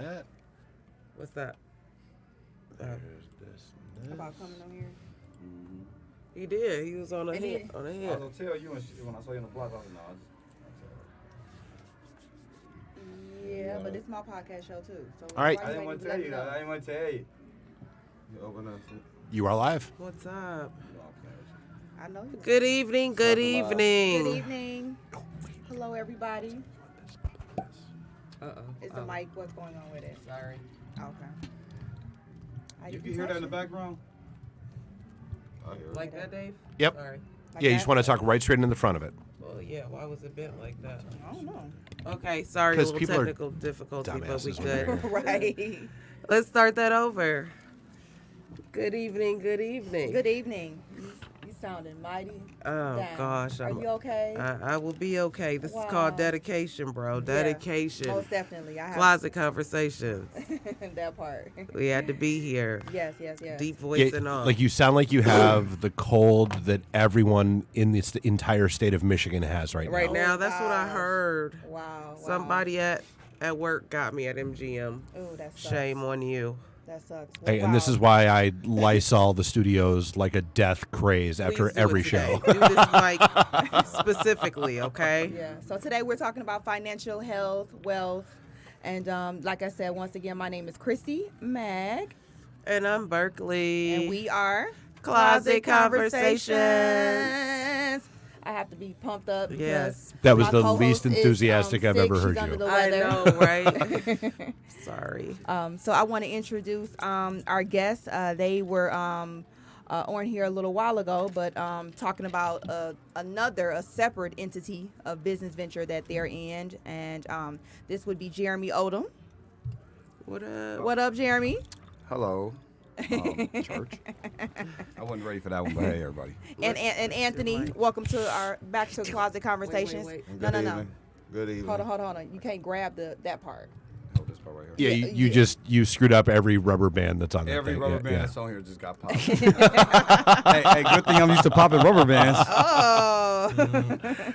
that. What's that? There's this. About coming on here. Mm-hmm. He did. He was on a And hit. On a I was hit. gonna tell you when I saw you on the block. I was like, no, Yeah, but it's my podcast show too. So All right. why I didn't ain't want to even tell let you. me know? I didn't want to tell you. You open up. You are live. What's up? No, I'm playing with you. I know you. Good evening. Good Welcome, evening. Good evening. Hello, everybody. Uh-oh. Is the mic? What's going on with it? Sorry. Okay. How You did can hear that in the touch it? background? I hear it. Like that, Dave? Yep. Sorry. Like Yeah, you that? just want to talk right straight in the front of it. Well, yeah. Why was it bent like that? I don't know. Okay. Sorry. A 'Cause little people are technical difficulty, but we dumbasses good. over here. Right. Let's start that over. Good evening. Good evening. Good evening. You sounding mighty. Oh down. gosh. Are you okay? I will be okay. This is Wow. called dedication, bro. Yeah, Dedication. most definitely. I have Closet Conversations. that part. We had to be here. Yes. Deep voice Yeah, and all. like you sound like you have the cold that everyone in this entire state of Michigan has right Right now. now, that's what I gosh. heard. Wow. Somebody at work got me at MGM. Oh, that sucks. Shame on you. That sucks. Hey, and this is why I Lysol the studios like a death craze after Please do every it today. show. Do this mic specifically, okay? Yeah. So today we're talking about financial health, wealth, and like I said, once again, my name is Christy Mag, And I'm Berkeley. and we are Closet Conversations. I have to be pumped up. because Yes. That was my the co-host least is, enthusiastic I've sick. ever She's heard under you. the I weather. know, right? Sorry. So I want to introduce our guests. They were on here a little while ago, but talking about a separate entity of business venture that they're in, and this would be Jeremy Odom. What up? What up, Jeremy? Hello. Church. I wasn't ready for that one, but hey, everybody. And Anthony, mic. welcome to our back to Closet Conversations. wait. No. Good evening. Hold on. You can't grab that part. Hold this part right here. Yeah, Yeah. you screwed up every rubber band that's on that Every thing. rubber Yeah, band yeah. that's on here just got popped. hey, good thing I'm used to popping rubber bands. Oh.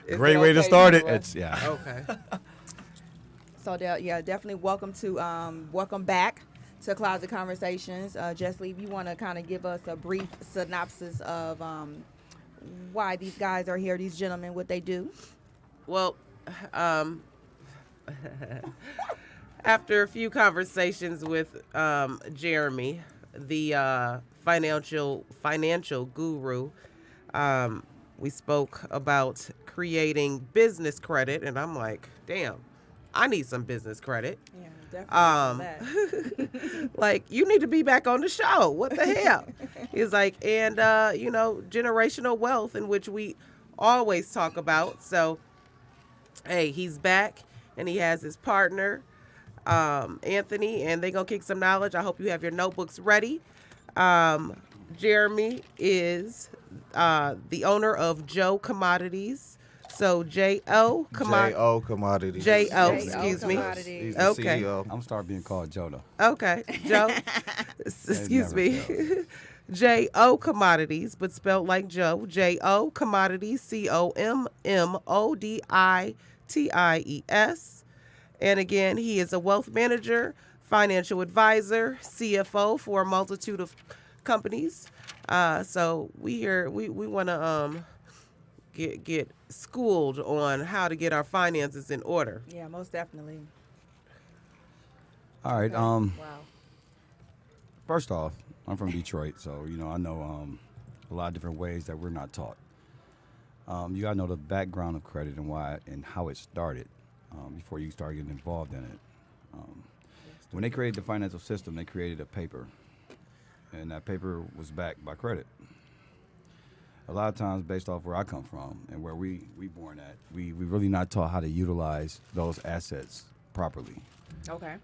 Is Great it way to okay start either it. way? It's yeah. Okay. So definitely welcome back to Closet Conversations. Jessie, if you want to kind of give us a brief synopsis of why these guys are here, these gentlemen, what they do. Well, after a few conversations with Jeremy, the financial guru, we spoke about creating business credit, and I'm like, damn, I need some business credit. Yeah, definitely. Like, you need to be back on the show. What the hell? He's like, and generational wealth, in which we always talk about. So, hey, he's back, and he has his partner, Anthony, and they gonna kick some knowledge. I hope you have your notebooks ready. Jeremy is the owner of Joe Commodities. So J.O. J.O. Commodities. J.O. J.O. Excuse me. Commodities. He's the Okay. CEO. I'm start being called Joe though. Okay, Joe. Excuse never me. fails. J.O. Commodities, but spelled like Joe. J.O. Commodities, COMMODITIES. And again, he is a wealth manager, financial advisor, CFO for a multitude of companies. So we want to get schooled on how to get our finances in order. Yeah, most definitely. All right. Wow. First off, I'm from Detroit, so I know a lot of different ways that we're not taught. You gotta know the background of credit and why and how it started before you start getting involved in it. When they created the financial system, they created a paper, and that paper was backed by credit. A lot of times, based off where I come from and where we born at, we really not taught how to utilize those assets properly. Okay.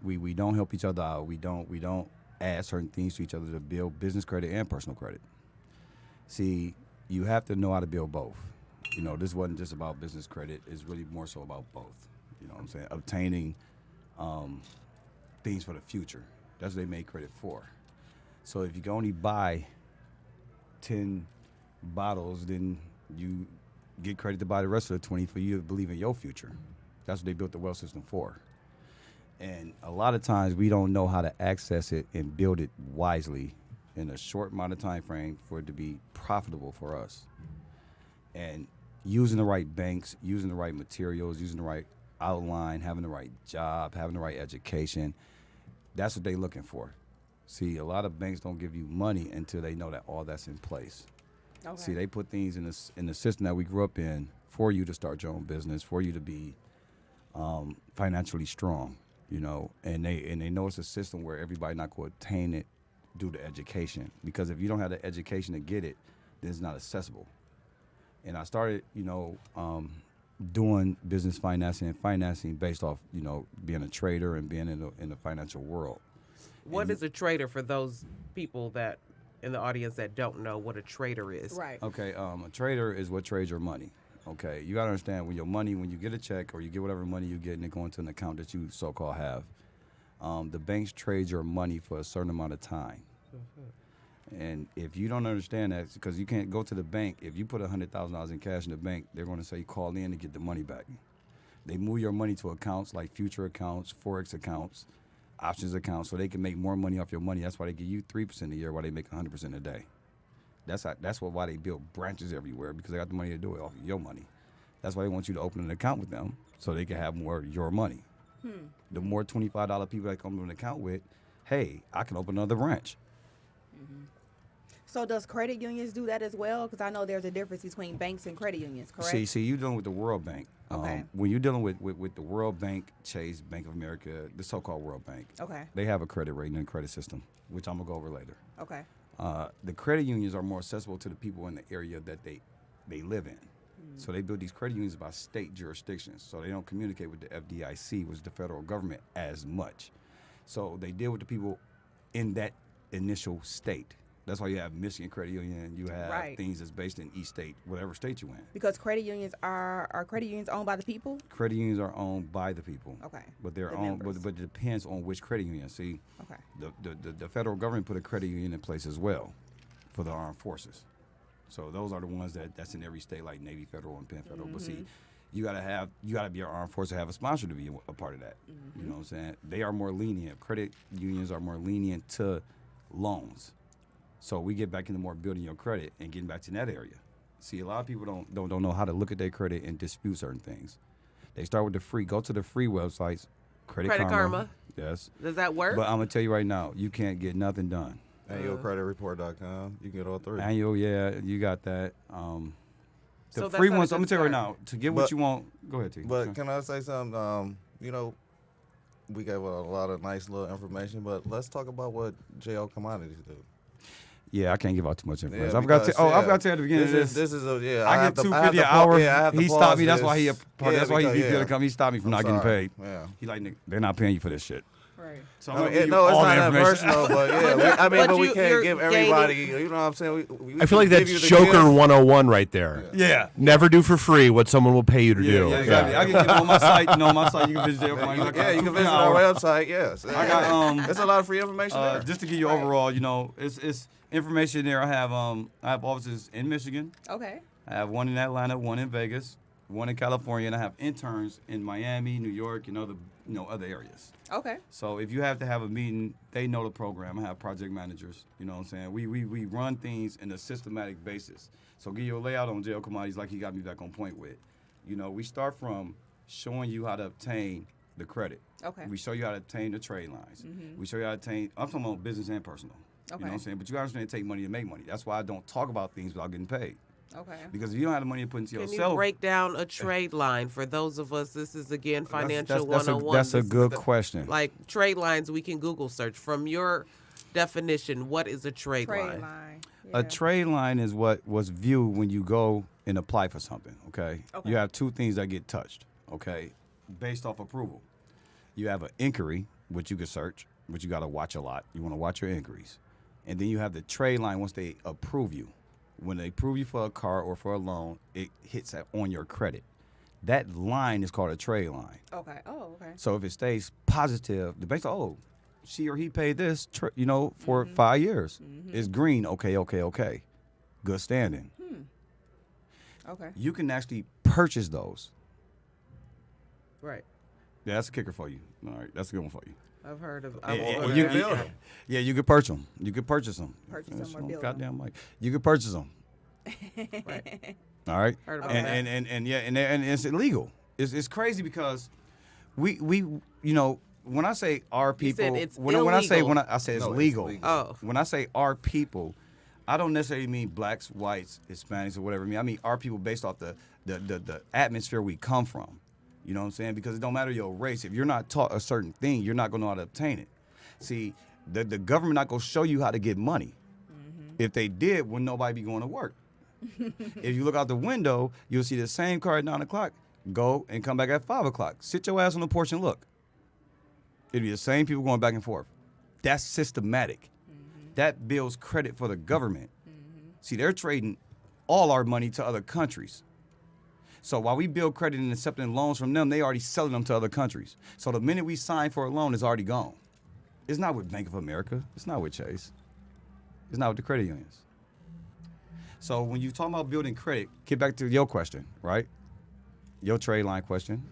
We don't help each other out. We don't add certain things to each other to build business credit and personal credit. See, you have to know how to build both. This wasn't just about business credit. It's really more so about both. You know what I'm saying? Obtaining things for the future. That's what they made credit for. So if you can only buy 10 bottles, then you get credit to buy the rest of the 20 for you to believe in your future. That's what they built the wealth system for. a lot of times we don't know how to access it and build it wisely in a short amount of time frame for it to be profitable for us. And using the right banks, using the right materials, using the right outline, having the right job, having the right education, that's what they're looking for. See, a lot of banks don't give you money until they know that all that's in place. Okay. See, they put things in the system that we grew up in for you to start your own business, for you to be financially strong, you know, and they know it's a system where everybody not going to attain it due to education. Because if you don't have the education to get it, then it's not accessible. And I started, you know, doing business financing and financing based off, you know, being a trader and being in the financial world. What is a trader for those people that in the audience that don't know what a trader is? Right. Okay, a trader is what trades your money. Okay, you gotta understand when you get a check or you get whatever money you get and it go into an account that you so-called have, the banks trade your money for a certain amount of time. And if you don't understand that, because you can't go to the bank, if you put $100,000 in cash in the bank, they're going to say call in to get the money back. They move your money to accounts like future accounts, forex accounts, options accounts, so they can make more money off your money. That's why they give you 3% a year, while they make 100% a day. That's why they build branches everywhere, because they got the money to do it off of your money. That's why they want you to open an account with them, so they can have more of your money. The more $25 people that come to an account with, hey, I can open another branch. So does credit unions do that as well? Because I know there's a difference between banks and credit unions, correct? See, you're dealing with the World Bank. Okay. When you're dealing with the World Bank, Chase, Bank of America, the so-called World Bank, Okay. they have a credit rating and credit system, which I'm going to go over later. Okay. The credit unions are more accessible to the people in the area that they live in. So they build these credit unions by state jurisdictions. So they don't communicate with the FDIC, which is the federal government, as much. So they deal with the people in that initial state. That's why you have Michigan Credit Union. You have Right. things that's based in each state, whatever state you in. Because credit unions are credit unions owned by the people? Credit unions are owned by the people. Okay. But they're The owned, members. but it depends on which credit union. See, Okay. the federal government put a credit union in place as well for the armed forces. So those are the ones that's in every state, like Navy Federal and Penn Federal. But see, you gotta be an armed force to have a sponsor to be a part of that. You know what I'm saying? They are more lenient. Credit unions are more lenient to loans. So we get back into more building your credit and getting back to that area. See, a lot of people don't know how to look at their credit and dispute certain things. They start with go to the free websites, Credit Karma. Yes. Does that work? But I'm gonna tell you right now, you can't get nothing done. AnnualCreditReport.com. You can get all three. Annual, yeah, you got that. So The that's free not a ones, I'm good gonna tell you right start. now, to get what But- you want, go ahead, T. But can I say something? You know, we gave a lot of nice little information, but let's talk about what JL Commodities do. Yeah, I can't give out too much information. Yeah, I forgot to. because, Oh, I yeah, forgot to at the beginning of this. This is a yeah. I have get to- $250 I have an to hour. yeah, I have to He pause stopped me. That's this. why he. Yeah, That's why he because, VP of the company. He stopped me from I'm not getting sorry. paid. Yeah. He like, "Nigga, they're not paying you for this shit. Right. So I I'm mean, gonna give you no, it's all not the that information. personal, but yeah, But but we you're can't give gaining- everybody. You know what I'm saying? We I feel like give that's you the Joker gift. 101 right there. Yeah. Never do for free what someone will pay you to do. Yeah, exactly. I can get on my site. You know, on my site you can visit their Yeah, you can visit our website. Yes, I got There's a lot of free information there. just to give you overall, you know, it's information there. I have offices in Michigan. Okay. I have one in Atlanta, one in Vegas, one in California, and I have interns in Miami, New York, and other areas. Okay. So if you have to have a meeting, they know the program. I have project managers. You know what I'm saying? We run things in a systematic basis. So give you a layout on JL Commodities like he got me back on point with. You know, we start from showing you how to obtain the credit. Okay. We show you how to obtain the trade lines. We show you how to obtain, I'm talking about business and personal. You know what I'm saying? But you understand it take money to make money. That's why I don't talk about things without getting paid. Okay. Because if you don't have the money to put into Can yourself. you break down a trade line for those of us? This is again financial that's 101. That's a This is good the- question. Like trade lines, we can Google search. From your definition, what is a trade line? line. A trade line is what was viewed when you go and apply for something, okay? Okay. You have two things that get touched, okay, based off approval. You have an inquiry, which you can search, which you got to watch a lot. You want to watch your inquiries. And then you have the trade line once they approve you. When they approve you for a car or for a loan, it hits on your credit. That line is called a trade line. Okay. Oh, okay. So if it stays positive, the bank, she or he paid this, for 5 years. It's green. Okay. Good standing. Okay. You can actually purchase those. Right. Yeah, that's a kicker for you. All right, that's a good one for you. I've heard of. And you could purchase them. You could purchase them. Purchase them or build goddamn mic. You could purchase them. Right. All right. Heard about And it's illegal. It's crazy because we when I say our people, said it's when I say illegal. I say it's No, it's legal. legal. Oh. When I say our people, I don't necessarily mean blacks, whites, Hispanics, or whatever. I mean our people based off the atmosphere we come from. You know what I'm saying? Because it don't matter your race. If you're not taught a certain thing, you're not going to know how to obtain it. See, the government not going to show you how to get money. If they did, would nobody be going to work? If you look out the window, you'll see the same car at 9 o'clock. Go and come back at 5 o'clock. Sit your ass on the porch and look. It'll be the same people going back and forth. That's systematic. That builds credit for the government. See, they're trading all our money to other countries. So while we build credit and accepting loans from them, they already selling them to other countries. So the minute we sign for a loan, it's already gone. It's not with Bank of America. It's not with Chase. It's not with the credit unions. So when you talk about building credit, get back to your question, right? Your trade line question,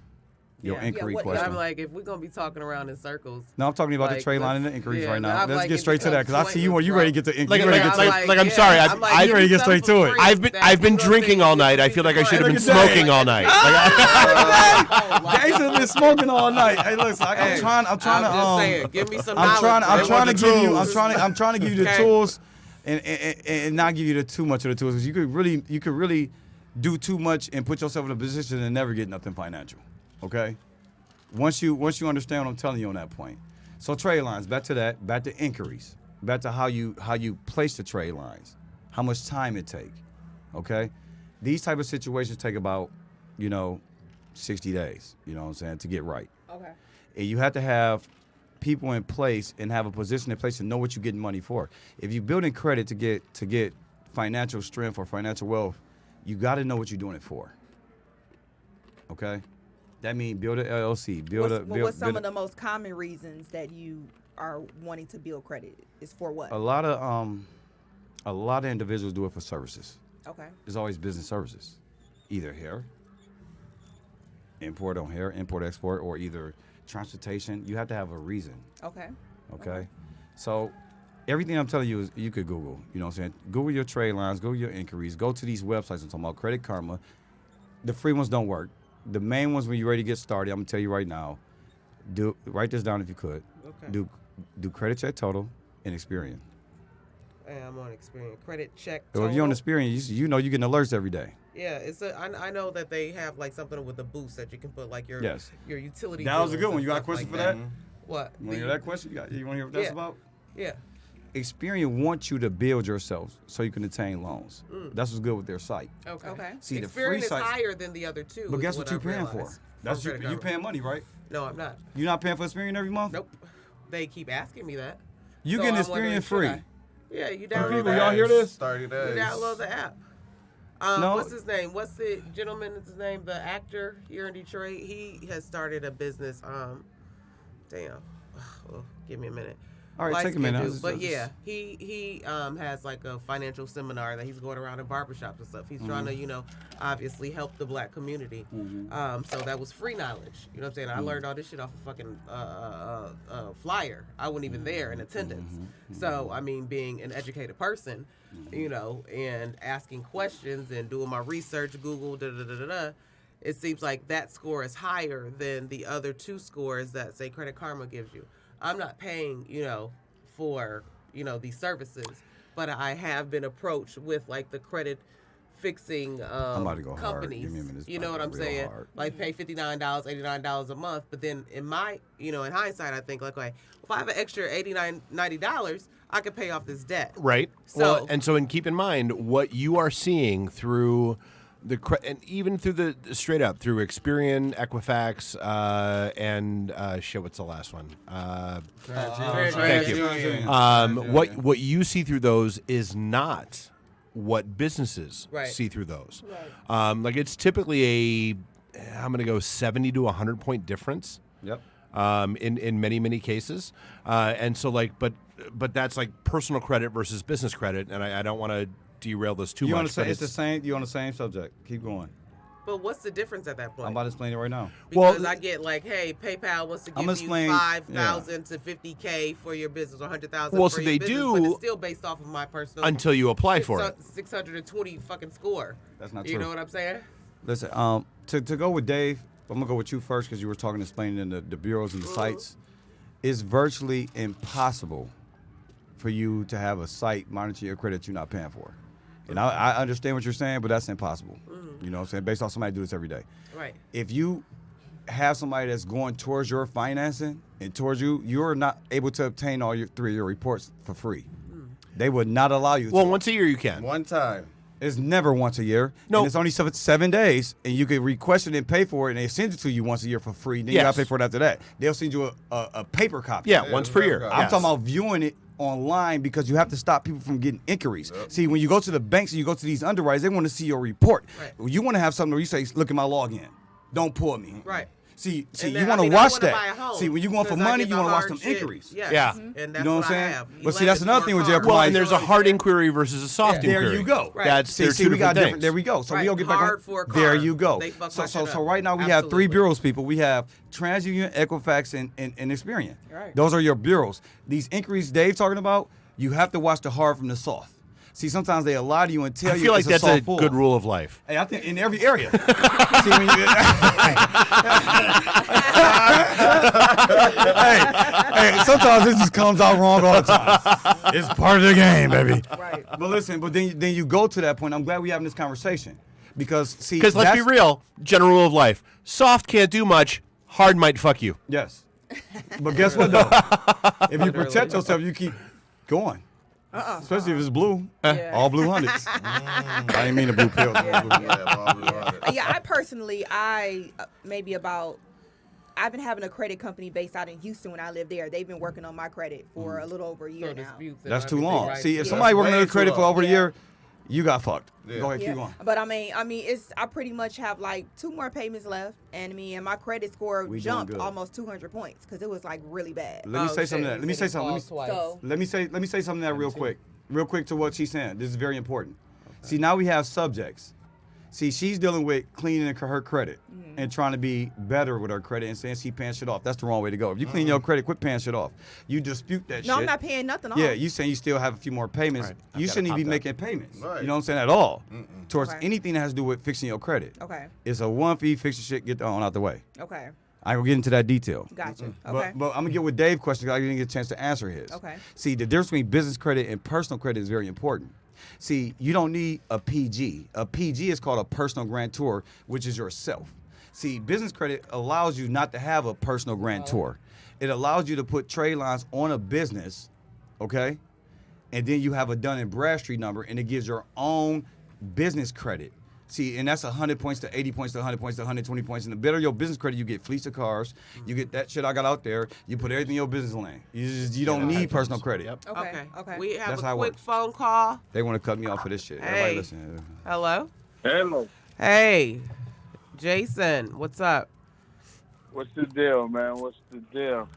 your Yeah. inquiry what- question. I'm like, if we're gonna be talking around in circles. No, I'm talking about the like, trade line and the let's- inquiries yeah, right but now. I'm Let's like, get it straight to that because I see you becomes you ready to pointless, get to Like- inquiry. I'm sorry, I'm like, I ready to get give me straight to it. something free I've been that drinking people all think night. I is feel like I should have been Look at that. smoking all night. Like, Jason has been smoking all night. Hey, look, so I'm trying I'm to just saying, give me some I'm trying knowledge. to give you I'm trying to give you the Okay. tools and not give you too much of the tools because you could really do too much and put yourself in a position and never get nothing financial. Okay? Once you understand what I'm telling you on that point. So trade lines, back to inquiries, back to how you place the trade lines, how much time it take. Okay? These type of situations take about, 60 days, you know what I'm saying, to get right. Okay. And you have to have people in place and have a position in place to know what you're getting money for. If you're building credit to get financial strength or financial wealth, you got to know what you're doing it for. Okay? That means build an LLC, What's some of the most common reasons that you are wanting to build credit? Is for what? A lot of individuals do it for services. Okay. It's always business services. Either hair, import on hair, import export, or either transportation. You have to have a reason. Okay. Okay? So everything I'm telling you is you could Google. You know what I'm saying? Google your trade lines, Google your inquiries, go to these websites I'm talking about, Credit Karma. The free ones don't work. The main ones when you're ready to get started, I'm gonna tell you right now, write this down if you could. Okay. Do credit check total and Experian. Hey, I'm on Experian. Credit check. So if you're on total. Experian, you know you're getting alerts every day. Yeah, I know that they have like something with a boost that you can put like your Yes. your utility. That was a bills good one. and You got a stuff question like for that? What? You want to hear that question? You want to hear what that's Yeah. about? Yeah. Experian wants you to build yourself so you can attain loans. That's what's good with their site. Okay. Okay. See, the Experian free is sites- higher than the other two. But is guess what you're I've paying for? realized That's from you Credit Karma. paying money, right? No, I'm not. You're not paying for Experian every month? Nope. They keep asking me that. You So getting I'm wondering, Experian should free. I? Yeah, you people, download the y'all app. hear this? 30 You days. download the app. No. What's his name? What's the gentleman? What's his name? The actor here in Detroit. He has started a business. Damn. Well, give me a minute. All right, take a minute. Dude. But yeah, he has like a financial seminar that he's going around in barbershops and stuff. He's trying to, obviously help the black community. So that was free knowledge. You know what I'm saying? I learned all this shit off a fucking flyer. I wasn't even there in attendance. So, I mean, being an educated person, and asking questions and doing my research, Google, it seems like that score is higher than the other two scores that, say, Credit Karma gives you. I'm not paying, for, these services, but I have been approached with like the credit fixing about to go hard. companies. Give me a minute. It's You know about what to I'm go real saying? hard. Like pay $59, $89 a month. But then in my, in hindsight, I think like, okay, if I have an extra $89, $90, I could pay off this debt. right. So- And keep in mind what you are seeing through and even through the straight up through Experian, Equifax, and shit. What's the last one? Thank you. What you see through those is not what businesses Right. see through those. Like it's typically I'm going to go 70 to 100 point difference. Yep. In many cases, and so but that's like personal credit versus business credit, and I don't want to derail this too You much. on the same, but it's the same. You on the same subject. Keep going. But what's the difference at that point? I'm about to explain it right now. Because Well, I get like, hey, PayPal wants to I'm give you explain- 5,000 to 50K for your business, or 100,000 Well, for so your they business, do but it's still based off of my personal until you apply for it. 620 fucking score. That's not You true. know what I'm saying? Listen, to go with Dave, I'm gonna go with you first because you were talking, explaining the bureaus and the sites. It's virtually impossible for you to have a site monitor your credit you're not paying for. And I understand what you're saying, but that's impossible. You know what I'm saying? Based off somebody do this every day. Right. If you have somebody that's going towards your financing and towards you, you're not able to obtain all your 3 of your reports for free. They would not allow you Well, to. once a year you can. One time. It's never once a year. No. And it's only 7 days, and you can request it and pay for it, and they send it to you once a year for free. Then you Yes. got to pay for it after that. They'll send you a paper copy. Yeah, once per year. I'm I'm talking about viewing it online because you have to stop people from getting inquiries. See, when you go to the banks and you go to these underwriters, they want to see your report. Right. You want to have something where you say, look at my login. Don't pull me. Right. See, And you then, want to I watch wanna buy a that. home See, when you're going for because I money, get you the want to watch hard them shit. inquiries. Yes. Yeah. And that's You know what I'm I saying? have. But see, that's 11 another thing with scorecard. Jacob Well, Mike. and there's a hard inquiry versus a soft There inquiry. you go. Right. That's See, they're two we got different different. things. There we go. So Right. we'll get back Hard on. for a There car. you go. They fuck So my shit up. right now we have 3 Absolutely. bureaus, people. We have TransUnion, Equifax, and Experian. Right. Those are your bureaus. These inquiries Dave's talking about, you have to watch the hard from the soft. See, sometimes they lie to you and tell I you feel like it's that's a a soft pull. good rule of life. Hey, I think in every area. See, when you, hey, sometimes this just comes out wrong all the time. It's part of the game, baby. Right. But listen, then you go to that point. I'm glad we're having this conversation because see, Because let's be that's- real, general rule of life: soft can't do much, hard might fuck you. Yes. But guess what though? If you protect yourself, you keep going. Especially if it's blue. Yeah. All blue hundreds. I didn't mean the blue pill. Yeah, I personally, maybe about, I've been having a credit company based out in Houston when I lived there. They've been working on my credit for a little over a year So now. disputes and That's too everything, long. right? See, if Yeah. somebody working on way their too credit for long. over a Yeah. year, you got fucked. Yeah. Go ahead, keep Yeah, going. but I mean, I pretty much have like 2 more payments left, and my credit score We doing jumped good. almost 200 points because it was like really bad. Let me Oh, say shit. something. Let me You say said something. it falls So Let me say something to that real quick to what she's saying. This is very important. See, now we have subjects. See, she's dealing with cleaning her credit and trying to be better with her credit and saying she paying shit off. That's the wrong way to go. If you clean your credit, quit paying shit off. You dispute that shit. No, I'm not paying nothing off. Yeah, you saying you still have a few more payments. Right. I've You gotta shouldn't even be pop making payments. Right. You know what I'm saying? At all. Towards Okay. anything that has to do with fixing your credit. Okay. It's a one fee, fix your shit, get on out the way. Okay. I will get into that detail. Gotcha. Okay. But I'm gonna get with Dave's question because I didn't get a chance to answer his. Okay. See, the difference between business credit and personal credit is very important. See, you don't need a PG. A PG is called a personal grantor, which is yourself. See, business credit allows you not to have a personal grantor. It allows you to put trade lines on a business, okay? And then you have a Dun & Bradstreet number, and it gives your own business credit. See, and that's 100 points to 80 points to 100 points to 120 points. And the better your business credit, you get fleets of cars. You get that shit I got out there. You put everything in your business lane. You don't need personal credit. Yep. Okay. Okay. We have That's how a it quick works. phone call. They want to cut me off for this shit. Hey. Everybody listen. Hello. Hello. Hey, Jason. What's up? What's the deal, man? What's the deal?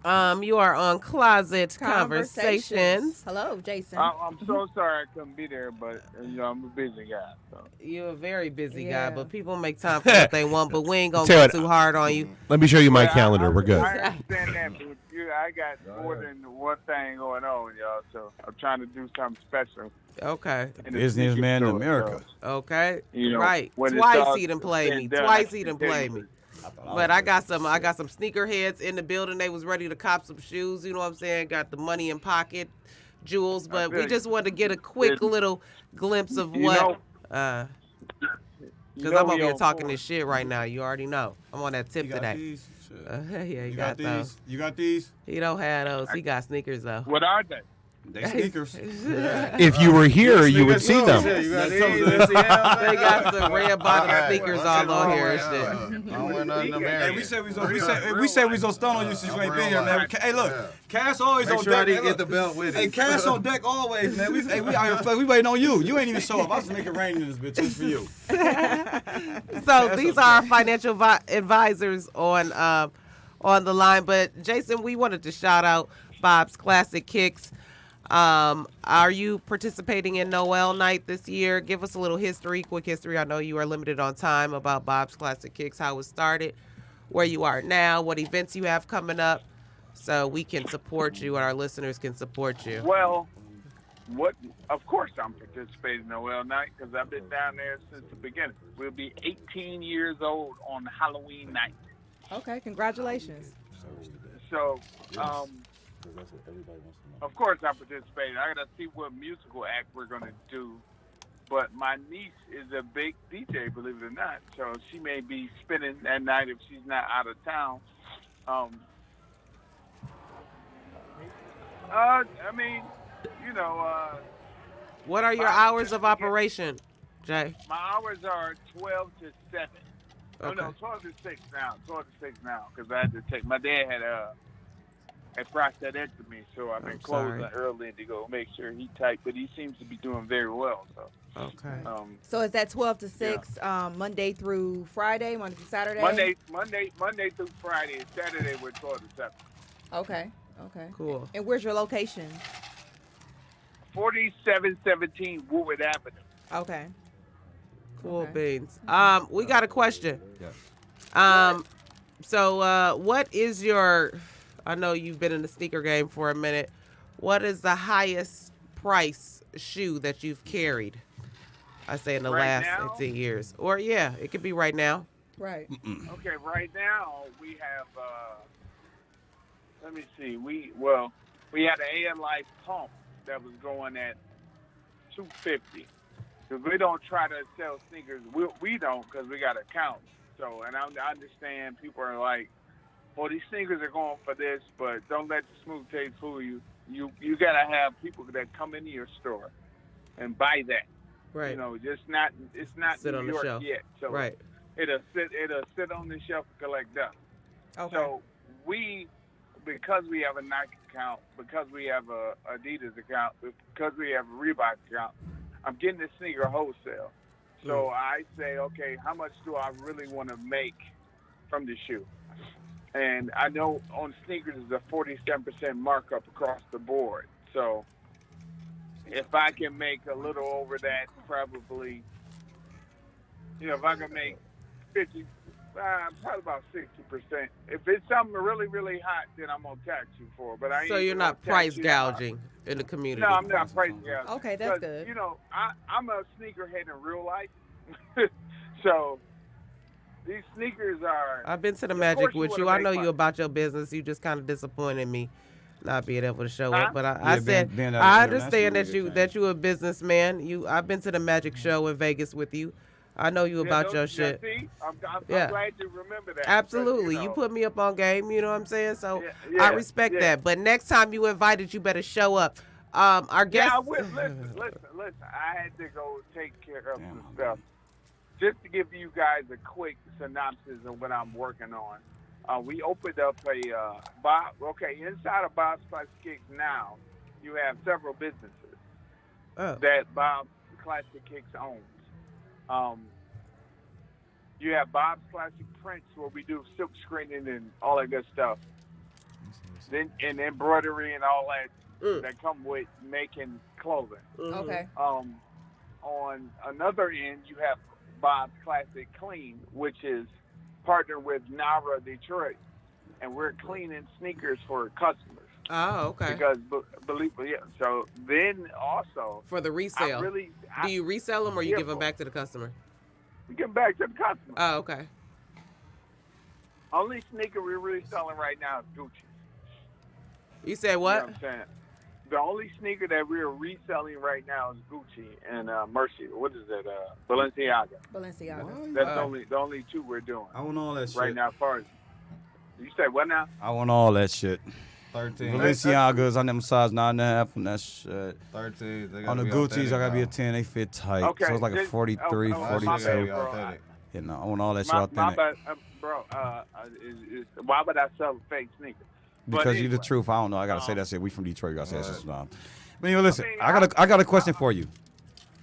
You are on Closet Conversations. Hello, Jason. I'm so sorry I couldn't be there, but I'm a busy guy. So. You're a very busy Yeah. guy, but people make time for what they want. But we ain't gonna Tell you go what, too hard on you. Let me show you my Yeah, calendar. We're good. I understand that, but I got more than one thing going on, y'all. So I'm trying to do something special. Okay. in the Businessman in sneaker store, America. Okay. You know, Right. when it's Twice all he done played said me. and done, Twice I he done can tell played you me. But I got some sneaker heads in the building. They was ready to cop some shoes. You know what I'm saying? Got the money in pocket, jewels. But we feel just wanted to get a quick Listen, little glimpse of you what. know- Because I'm over here talking this shit right now. You already know. I'm on that tip You got today. these? Shit. Yeah, he You got got those. these? You got these? He don't have those. He got sneakers though. What are they? They sneakers. If you were here, you would see them. You got They got the red bottom sneakers all on here and shit. I don't wear nothing Hey, American. we said we was gonna stun on you since you ain't been here, man. Hey, look, Cash always Make on sure deck. I didn't Hey, get the look. belt with Hey, it. Cash on deck always, man. We out here, we waiting on you. You ain't even show up. I was making rain in this bitch just for you. So these are our financial advisors on the line. But Jason, we wanted to shout out Bob's Classic Kicks. Are you participating in Noel Night this year? Give us a little history, quick history. I know you are limited on time about Bob's Classic Kicks, how it started, where you are now, what events you have coming up, so we can support you and our listeners can support you. Well, of course I'm participating in Noel Night because I've been down there since the beginning. We'll be 18 years old on Halloween night. Okay, congratulations. So, of course I'm participating. I got to see what musical act we're going to do. But my niece is a big DJ, believe it or not. So she may be spending that night if she's not out of town. I mean, you know. What are your hours of operation, Jay? My hours are 12 to 7. Oh, Okay. no, 12 to 6 now. 12 to 6 now because I had to take. My dad had a prostatectomy, so I've been I'm closing sorry. early to go make sure he tight. But he seems to be doing very well. So. Okay. So is that 12 to 6 Monday through Friday, Monday through Saturday? Monday through Friday, and Saturday we're 12 to 7. Okay. Cool. And where's your location? 4717 Woodward Avenue. Okay. Cool Okay. beans. We got a question. Yes. So what is your, I know you've been in the sneaker game for a minute. What is the highest price shoe that you've carried? I say in the Right last now? 18 years. Or yeah, it could be right now. Right. Okay, right now we have. Let me see. We had an A Life pump that was going at $250. Because we don't try to sell sneakers. We don't because we got accounts. So, and I understand people are like, well, these sneakers are going for this, but don't let the smooth taste fool you. You got to have people that come into your store and buy that. Right. You know, it's not Sit New on the York shelf. yet. So Right. it'll sit on the shelf and collect dust. Okay. So because we have a Nike account, because we have a Adidas account, because we have a Reebok account, I'm getting the sneaker wholesale. So I say, okay, how much do I really want to make from the shoe? And I know on sneakers is a 47% markup across the board. So if I can make a little over that, probably, if I can make 50, probably about 60%. If it's something really, really hot, then I'm going to tax you for it. But I ain't So you're gonna not tax price you gouging in the community. No, I'm not price gouging. Okay, that's 'Cause, good. I'm a sneakerhead in real life. So these sneakers are. I've been to the Of Magic course you with wanna you. I make know you money. about your business. You just kind of disappointed me not being able to show Huh? up. But I Yeah, said being at I an understand that international you a businessman. I've been to the Magic show in Vegas with you. I know you about your shit. See, I'm Yeah. glad you remember that. Absolutely. because, You put me up on game, you know what I'm saying? So Yeah, I respect yeah. that. But next time you invited, you better show up. Our guest. Yeah, I will. Listen. I had to go take care of Damn, some stuff. Just to give you guys a quick synopsis of what I'm working on. We opened up a Bob. Okay, inside of Bob's Classic Kicks now, you have several businesses that Bob's Classic Kicks owns. You have Bob's Classic Prints, where we do silk screening and all that good stuff. Then and embroidery and all that that come with making clothing. Okay. On another end, you have Bob's Classic Clean, which is partnered with Detroit, and we're cleaning sneakers for customers. Oh, okay. Because believe me, so then also For the resale. Do you resell them or you give them back to the customer? we get back to the customer. Oh, okay. Only sneaker we're really selling right now is Gucci. You said You know what? what I'm saying? The only sneaker that we're reselling right now is Gucci and Mercy. What is it? Balenciaga. Balenciaga. That's the only two we're doing I want all that shit. right now. As far as you said, what now? I want all that shit. 13. Balenciagas, I them size 9.5 and that shit. 13. They gotta On the be Gucci's, authentic I gotta be now. a 10. They fit tight. Okay, So it's like a just- 43, oh, my That shit gotta 42. be bad, bro. authentic. You know, I want all that shit My authentic. bad, bro. Why would I sell a fake sneaker? But Because you're the anyway, truth. I don't know. I gotta say that shit. We from Detroit. You gotta say that Right. shit. But anyway, listen. I mean, I got a question for you.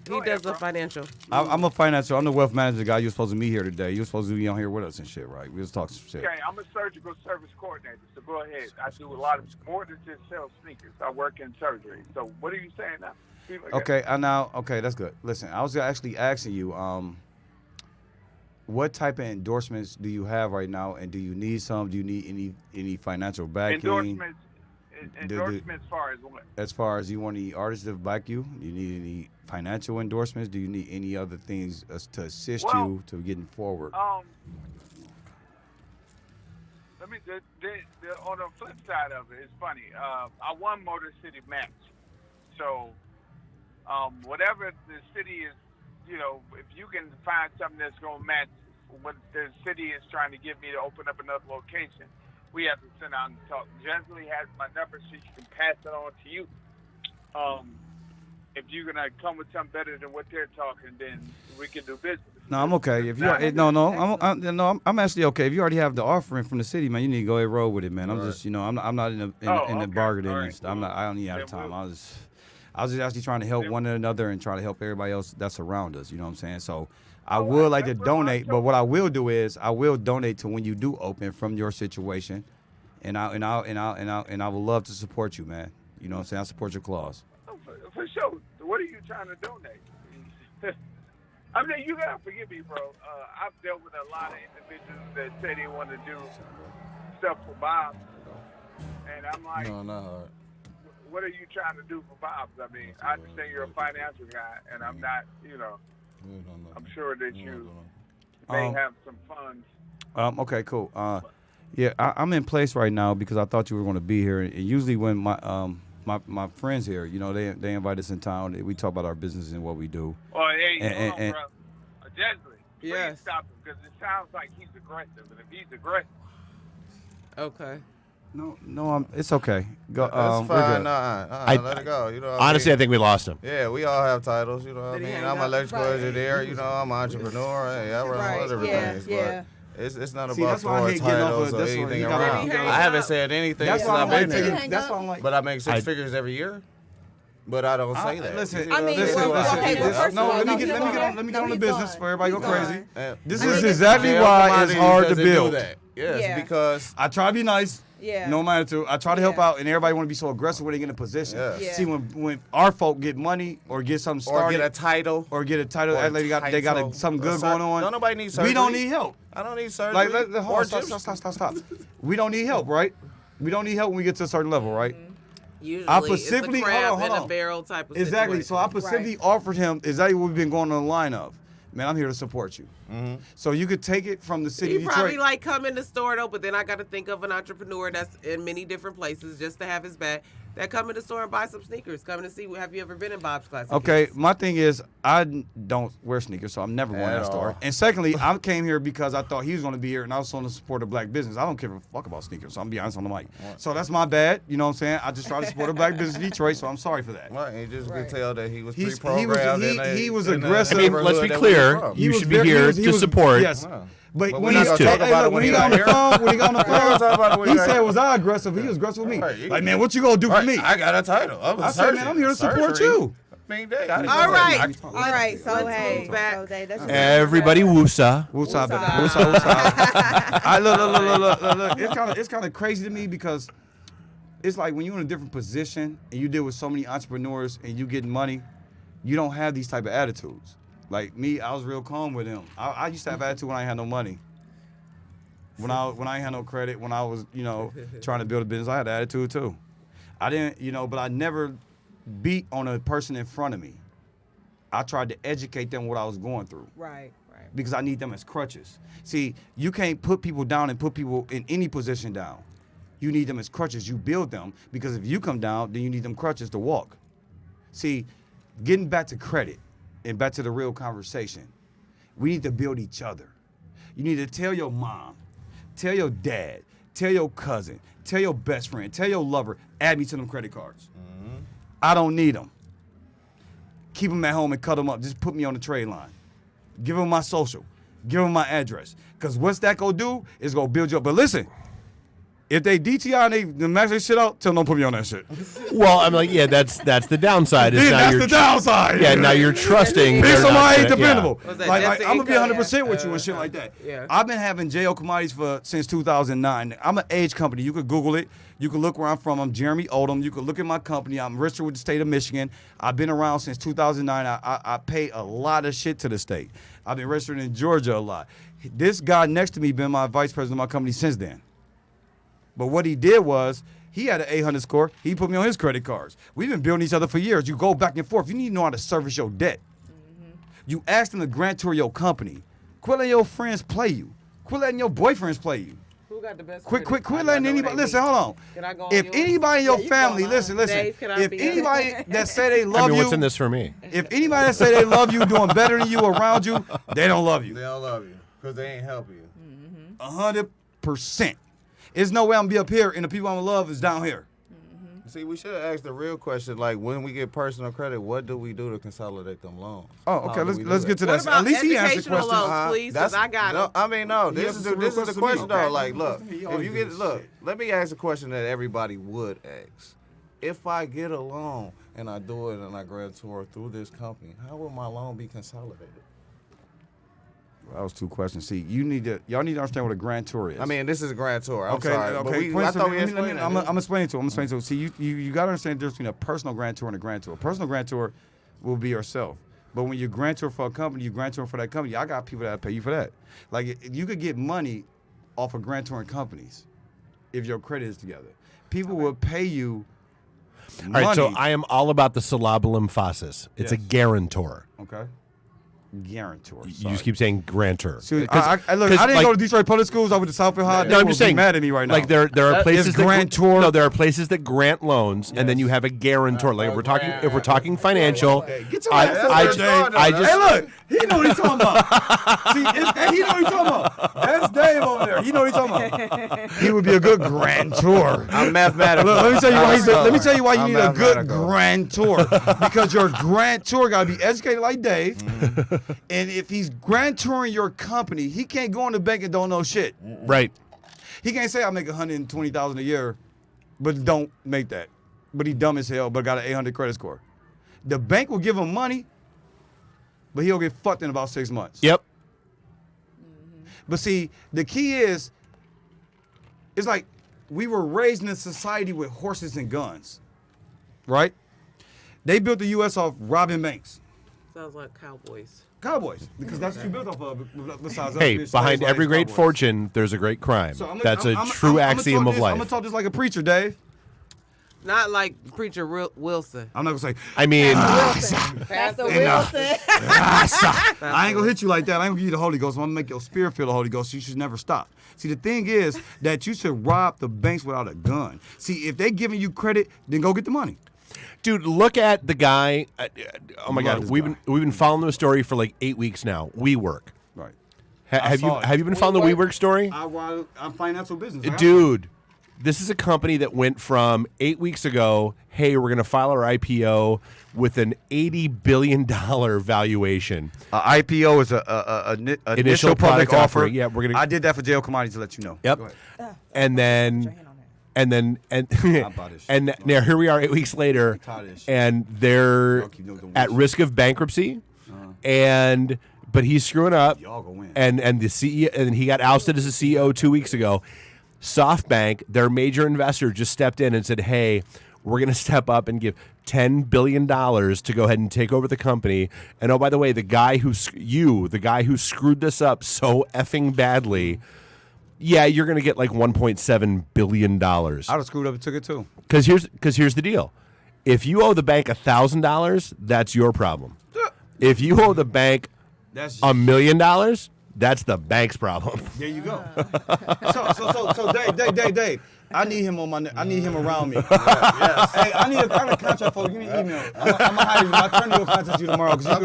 He does the financial. I'm a financial. I'm the wealth manager guy. You're supposed to meet here today. You're supposed to be on here with us and shit, right? We was talking some shit. Okay, I'm a surgical service coordinator, so go ahead. I do a lot of more than just sell sneakers. I work in surgery. So what are you saying now? Okay, that's good. Listen, I was actually asking you, what type of endorsements do you have right now, and do you need some? Do you need any financial backing? Endorsements as far as what? As far as you want any artists to back you? Do you need any financial endorsements? Do you need any other things to assist you to getting forward? Let me. On the flip side of it, it's funny. I won Motor City Match, so whatever the city is, if you can find something that's gonna match what the city is trying to give me to open up another location, we have to sit down and talk. Jensley has my number, so she can pass it on to you. If you're gonna come with something better than what they're talking, then we can do business. No, I'm okay. If you I'm actually okay. If you already have the offering from the city, man, you need to go ahead and roll with it, man. I'm just, I'm not in the bargaining and stuff. I don't need out of time. I was just actually trying to help one another and try to help everybody else that's around us. You know what I'm saying? So I would like to donate, but what I will do is I will donate to when you do open from your situation, and I would love to support you, man. You know what I'm saying? I support your clause. Oh, for sure. What are you trying to donate? I mean, you gotta forgive me, bro. I've dealt with a lot of individuals that say they want to do stuff for Bob, and I'm like, No, not hard. what are you trying to do for Bob? I mean, I understand you're a financial guy, and I'm not, I'm sure that you may have some funds. Okay, cool. Yeah, I'm in place right now because I thought you were going to be here. And usually when my friends here, they invite us in town. We talk about our business and what we do. Oh, hey, hold on, bro. Jensley, Yes. please stop him, because it sounds like he's aggressive, and if he's aggressive, Okay. No, it's okay. Go. That's we're fine. good. Let it go. Honestly, I think we lost him. Yeah, we all have titles. You know what I Did he mean? hang I'm up? an electrical Right. engineer. I'm an entrepreneur. Hey, I run Right, other yeah, things. yeah. But it's not See, about that's why I throwing hate getting off titles of- or that's why anything you gotta- around. Did he hang I haven't up? said anything That's since why I've I'm been like, there. Hang that's up? why I'm like. But I make six figures every year. But I don't say that. Listen, I mean, listen, well, listen. okay, well, first of No, all, let me no, get he's on gone. the No, he's business gone. for everybody go He's crazy. gone. This I mean, is exactly why it's hard to build. Yes, Yeah. because I try to be nice. Yeah. No matter to. I try to help Yeah. out, and everybody want to be so aggressive when they get in a position. Yeah. Yeah. See, when our folk get money or get something or started get a title. or get a title, or act like they got title. something good Or going on. Don't nobody need surgery. We don't need help. I don't need surgery. Like, hold Or on, stop. We don't need help, right? We don't need help when we get to a certain level, right? Usually, I it's specifically- a crab hold in on. a barrel type of Exactly. So I situation. specifically offered him exactly what we've been going on the line of. Man, I'm here to support you. So you could take it from the city He of probably Detroit. like come in the store though, but then I got to think of an entrepreneur that's in many different places just to have his back. That come in the store and buy some sneakers. Come to see. Have you ever been in Bob's Classic? Okay, my thing is I don't wear sneakers, so I'm never going to At that store. all. And secondly, I came here because I thought he was going to be here, and I was on to support a black business. I don't give a fuck about sneakers, so I'm be honest on the mic. So that's my bad. You know what I'm saying? I just try to support a black business in Detroit, so I'm sorry for that. Right, and you just could tell that he was He's- pre-programmed. he was in the aggressive. I mean, let's be neighborhood that we clear. from. You He should was be very- here he to was- support. Yes. Wow. But But when we're he not gonna talk about it when when he he got on got the here. phone, when he got on the We're not gonna talk about it when phone, he he got said, here. "Was I aggressive?" He was aggressive with me. Right, you- Like, man, what you gonna do for Right, me? I got a title. I said, man, I'm here to support you. I mean, All right. All right, so Let's hey, move back. so that's just- Everybody woosa. What's up? Woosah. What's up? I look. It's kind of crazy to me because it's like when you're in a different position and you deal with so many entrepreneurs and you getting money, you don't have these type of attitudes. Like me, I was real calm with him. I used to have attitude when I ain't had no money. When I ain't had no credit, when I was trying to build a business, I had attitude too. I didn't but I never beat on a person in front of me. I tried to educate them what I was going through. Right. Because I need them as crutches. See, you can't put people down and put people in any position down. You need them as crutches. You build them because if you come down, then you need them crutches to walk. See, getting back to credit and back to the real conversation, we need to build each other. You need to tell your mom, tell your dad, tell your cousin, tell your best friend, tell your lover, add me to them credit cards. I don't need them. Keep them at home and cut them up. Just put me on the trade line. Give them my social. Give them my address. Because what's that going to do is going to build you up. But listen, If they DTI and they max their shit out, tell them don't put me on that shit. Well, I'm like, yeah, that's the downside. Is now That's you're the downside. Yeah, now you're trusting. Pick they're not somebody ain't gonna- yeah. dependable. Was that Like Jesse I'm gonna be Income? 100% with you and shit like that. Yeah. I've been having JO Commodities since 2009. I'm an age company. You could Google it. You can look where I'm from. I'm Jeremy Odom. You can look at my company. I'm registered with the state of Michigan. I've been around since 2009. I pay a lot of shit to the state. I've been registered in Georgia a lot. This guy next to me been my vice president of my company since then. But what he did was he had an 800 score. He put me on his credit cards. We've been building each other for years. You go back and forth. You need to know how to service your debt. You ask them to grantor your company. Quit letting your friends play you. Quit letting your boyfriends play you. Who got the best? Quit credit? I letting know anybody. they Listen, me. hold on. Can I go on If yours? anybody in your you can go family, on listen. Dave, can I If be anybody that say they love I mean, you, what's in this for me? if anybody that say they love you, doing better than you around you, they don't love you. They don't love you because they ain't helping you. 100%. There's no way I'm gonna be up here and the people I'm gonna love is down here. See, we should have asked the real question, like when we get personal credit, what do we do to consolidate them loans? Oh, okay. How do we do Let's that? get to What that. about At least he answered the educational question. loans, please? Because I got no, them. I mean, no. He This answered is the the, real this is the question to me. question though. Okay. Like, look, He if always you do get this look, shit. let me ask a question that everybody would ask. If I get a loan and I do it and I grantor through this company, how will my loan be consolidated? That was two questions. See, y'all need to understand what a grantor is. I mean, this is a grantor. I'm okay, sorry, okay. but I thought we explained I'm that. explaining to him. See, you got to understand the difference between a personal grantor and a grantor. A personal grantor will be yourself. But when you grantor for a company, you grantor for that company. I got people that pay you for that. Like, you could get money off of grantoring companies if your credit is together. People will pay you money. All right, so I am all about the syllable emphasis. It's a Yes. guarantor. Okay. Guarantor. You just keep saying grantor. See, look, 'Cause- I didn't like- go to Detroit public schools. I went to Southfield High. No, I'm just saying. Mad at me right now. Like there are places that grantor. No, there are places that grant loans, and then you have a guarantor. Like if we're talking financial, Get your I- ass I up there, just- Dave. I just- Hey, look, he know what he's talking about. See, he know what he's talking about. That's Dave over there. He know what he's talking about. He would be a good grantor. I'm mathematical. Look, let me tell you why you need a good mathematical. grantor. Because your grantor got to be educated like Dave. And if he's grantoring your company, he can't go in the bank and don't know shit. right. He can't say I make $120,000 a year, but don't make that. But he dumb as hell, but got an 800 credit score. The bank will give him money, but he'll get fucked in about 6 months. Yep. But see, the key is, it's like we were raised in a society with horses and guns, right? They built the U.S. off robbing banks. Sounds like cowboys. Cowboys, because that's what you built off of. Besides us Hey, being slaves, behind like every great cowboys. fortune, there's a great crime. So That's a I'm true axiom talk of this, life. I'm gonna talk this like a preacher, Dave. Not like Preacher Wilson. I'm not gonna say, I mean, Pastor Wilson. I ain't gonna hit you like that. I ain't gonna give you the Holy Ghost. I'm gonna make your spirit feel the Holy Ghost. You should never stop. See, the thing is that you should rob the banks without a gun. See, if they giving you credit, then go get the money. dude, look at the guy. Oh my Love God, this we've guy. been following the story for like 8 weeks now. WeWork. Right. Have you saw it. been following the WeWork story? I'm financial business. Dude, this is a company that went from 8 weeks ago, hey, we're going to file our IPO with an $80 billion valuation. IPO is a Initial public product offer. offering. Yeah, we're gonna- I did that for JL Commodities to let you know. Yep. Go ahead. And then bought this and shit. now here we are 8 weeks later, tired of this shit. and they're Y'all keep doing the at worst risk of bankruptcy, but he's screwing up, Y'all gonna win. and the CEO, and he got ousted as a CEO 2 weeks ago. SoftBank, their major investor, just stepped in and said, "Hey, we're going to step up and give $10 billion to go ahead and take over the company. And oh, by the way, the guy who screwed this up so effing badly, yeah, you're going to get like $1.7 billion. I'd have screwed up and took it too. Because here's the deal. If you owe the bank $1,000, that's your problem. If you owe the bank That's $1 million, that's the bank's problem. There you go. So Dave, I need him I need him around me. Yes. Hey, I need a contract for you. Give me an email. I'm gonna hire you. My attorney will contact you tomorrow because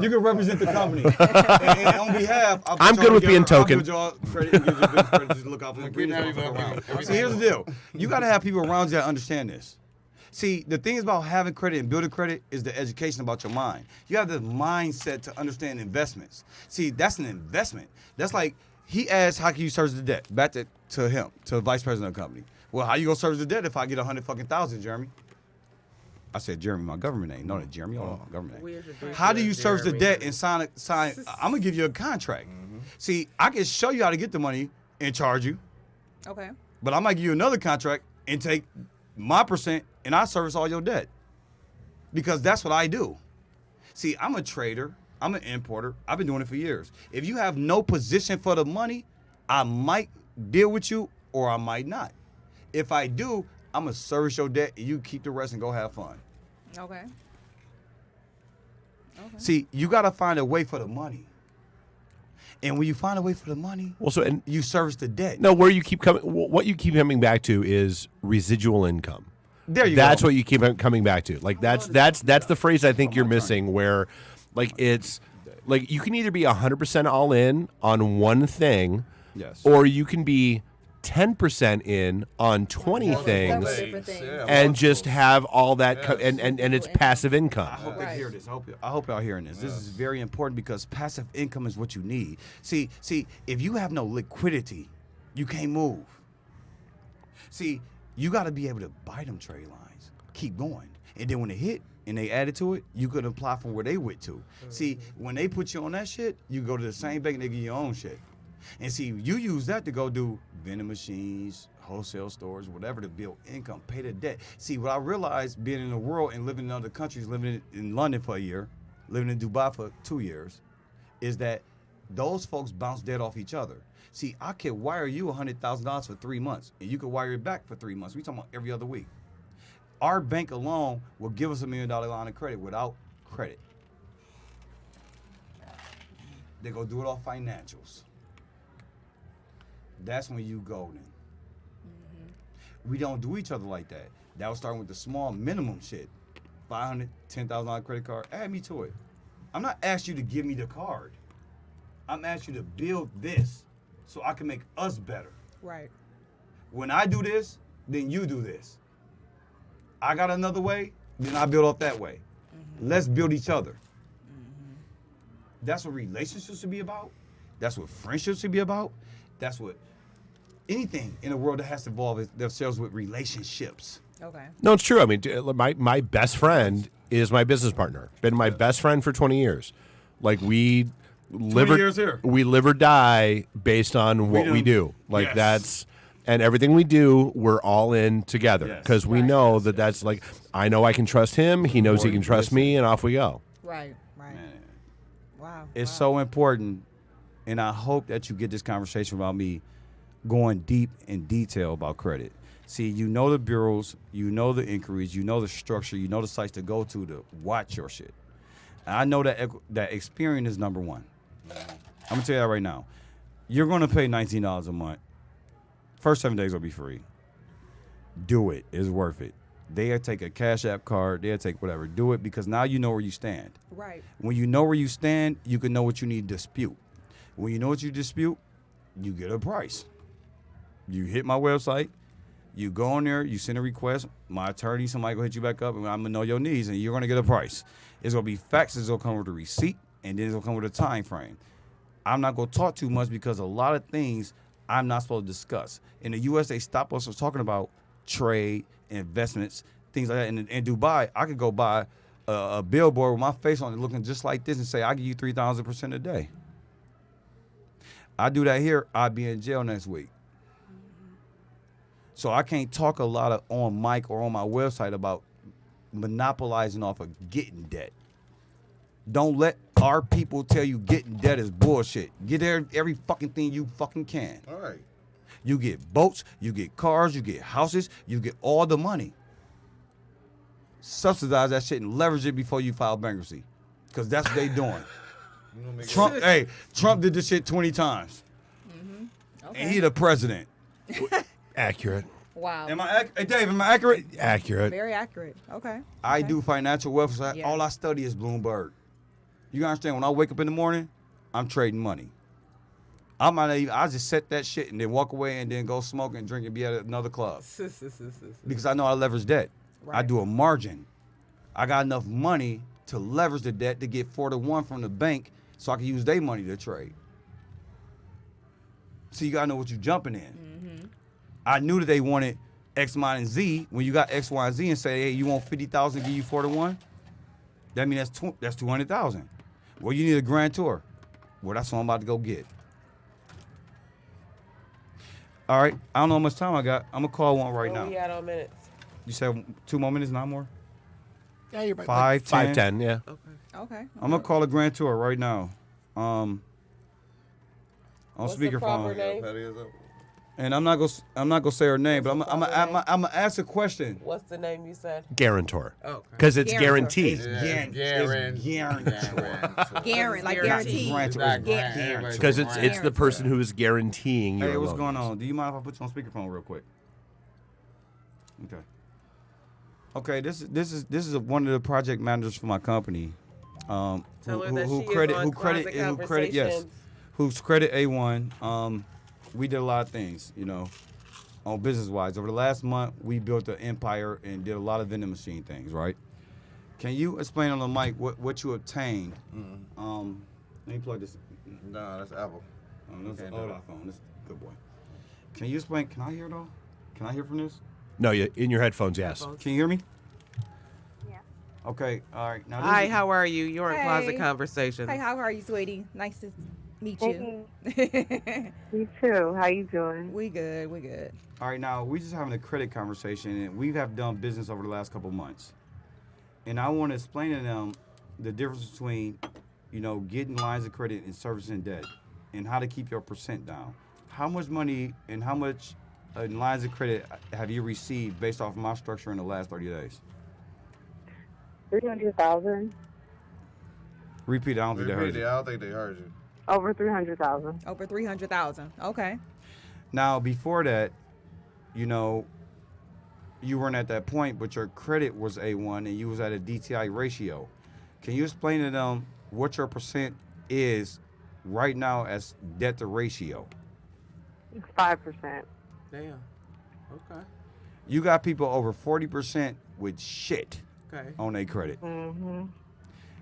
you can represent the company. and on behalf, I'll put I'm y'all good with together. being I'll token. give y'all credit and give you business credit just to look out for the See, here's the deal. You got to have people around you that understand this. See, the thing about having credit and building credit is the education about your mind. You have the mindset to understand investments. See, that's an investment. That's like He asked, how can you service the debt? Back to him, to the vice president of the company. Well, how you gonna service the debt if I get 100,000, Jeremy? I said, Jeremy, my government name. No, not Jeremy. Hold on, government name. How do you service the debt and sign? I'm gonna give you a contract. See, I can show you how to get the money and charge you, Okay. but I might give you another contract and take my percent and I service all your debt because that's what I do. See, I'm a trader. I'm an importer. I've been doing it for years. If you have no position for the money, I might deal with you or I might not. If I do, I'm going to service your debt and you keep the rest and go have fun. Okay. See, you got to find a way for the money. And when you find a way for the money, Well, so and you service the debt. no, where you keep coming, what you keep coming back to is residual income. There you That's go. what you keep coming back to. Like that's the phrase I think you're missing. Where, like it's like you can either be 100% all in on one thing, Yes. or you can be 10% in on 20 things Different things. Yeah, and just multiple. have all that Yes. and it's passive income. I hope they Right. hear this. I hope y'all hearing this. This is very important because passive income is what you need. See, if you have no liquidity, you can't move. See, you got to be able to buy them trade lines, keep going, and then when they hit and they added to it, you could apply from where they went to. See, when they put you on that shit, you go to the same bank and they give you your own shit. And see, you use that to go do vending machines, wholesale stores, whatever to build income, pay the debt. See, what I realized being in the world and living in other countries, living in London for a year, living in Dubai for 2 years, is that those folks bounce debt off each other. See, I could wire you $100,000 for 3 months, and you could wire it back for 3 months. We talking about every other week. Our bank alone will give us $1 million line of credit without credit. They go do it off financials. That's when you golden. We don't do each other like that. That was starting with the small minimum shit. $500, $10,000 credit card. Add me to it. I'm not asking you to give me the card. I'm asking you to build this so I can make us better. Right. When I do this, then you do this. I got another way, then I build off that way. Let's build each other. That's what relationships should be about. That's what friendships should be about. That's what anything in the world that has to involve themselves with relationships. Okay. No, it's true. I mean, my best friend is my business partner. Been my best friend for 20 years. Like we live years here. we live or die based on what we do. Like Yes. that's and everything we do, we're all in together Yes. because we Right. know that's like I know I can trust him. He knows he can trust me, and off we go. Right. Right. Wow. It's so important, and I hope that you get this conversation about me going deep in detail about credit. See, you know the bureaus, you know the inquiries, you know the structure, you know the sites to go to watch your shit. And I know that Experian is number one. I'm gonna tell you that right now. You're gonna pay $19 a month. First 7 days will be free. Do it. It's worth it. They'll take a Cash App card. They'll take whatever. Do it because now you know where you stand. Right. When you know where you stand, you can know what you need to dispute. When you know what you dispute, you get a price. You hit my website, you go on there, you send a request, my attorney, somebody will hit you back up, and I'm gonna know your needs, and you're gonna get a price. It's gonna be facts, it's gonna come with a receipt, and then it's gonna come with a time frame. I'm not gonna talk too much because a lot of things I'm not supposed to discuss. In the US, they stop us from talking about trade, investments, things like that. In Dubai, I could go buy a billboard with my face on it looking just like this and say, I give you 3,000% a day. I do that here, I'd be in jail next week. So I can't talk a lot on mic or on my website about monopolizing off of getting debt. Don't let our people tell you getting debt is bullshit. Get every fucking thing you fucking can. All right. You get boats, you get cars, you get houses, you get all the money. Subsidize that shit and leverage it before you file bankruptcy. Because that's what they doing. Trump did this shit 20 times. Okay. And he the president. Accurate. Wow. Hey Dave, am I accurate? Accurate. Very accurate. Okay. I do financial wealth. So Yeah. all I study is Bloomberg. You understand? When I wake up in the morning, I'm trading money. I just set that shit and then walk away and then go smoke and drink and be at another club because I know I leverage debt. I Right. do a margin. I got enough money to leverage the debt to get 4-to-1 from the bank so I can use their money to trade. So you gotta know what you're jumping in. I knew that they wanted X, Y, and Z. When you got X, Y, and Z and say, hey, you want 50,000, give you 4 to 1, that means that's 200,000. Well, you need a grand tour. Well, that's what I'm about to go get. All right, I don't know how much time I got. I'm gonna call one right now. We had on minutes. You said 2 more minutes, not more? Yeah, you're right. 5, 10. 5, 10, yeah. Okay. I'm gonna call a grand tour right now. On What's the proper speakerphone. name? Petty is up. And I'm not gonna say her name, but I'm gonna ask a question. What's the name you said? Guarantor. Okay. Because it's Guarantor. guaranteed. Guarantee, like guaranteed. Guarantor. Because it's the person who is guaranteeing your Hey, what's loans. going on? Do you mind if I put you on speakerphone real quick? Okay. Okay, this is one of the project managers for my company. Tell her that she is on Closet Conversationz. Who's credit A1. We did a lot of things, on business-wise. Over the last month, we built an empire and did a lot of vending machine things, right? Can you explain on the mic what you obtained? Let me plug this. Nah, that's Apple. That's an iPhone. This is a good boy. Can you explain? Can I hear, though? Can I hear from this? No, in your headphones, yes. Can you hear me? Yeah. Okay, all right. Now, Hi, how are you? You're on Closet Hey. Conversationz. Hey, how are you, sweetie? Nice to meet you. Me too. How you doing? We good. We good. All right, now, we just having a credit conversation, and we have done business over the last couple months. And I want to explain to them the difference between, getting lines of credit and servicing debt and how to keep your percent down. How much money and how much lines of credit have you received based off my structure in the last 30 days? 300,000. Repeat it, I don't think they heard you. I don't think they heard you. Over 300,000. Over 300,000. Okay. Now, before that, you weren't at that point, but your credit was A1 and you was at a DTI ratio. Can you explain to them what your percent is right now as debt to ratio? It's 5%. Damn. Okay. You got people over 40% with shit Okay. on their credit. Mm-hmm.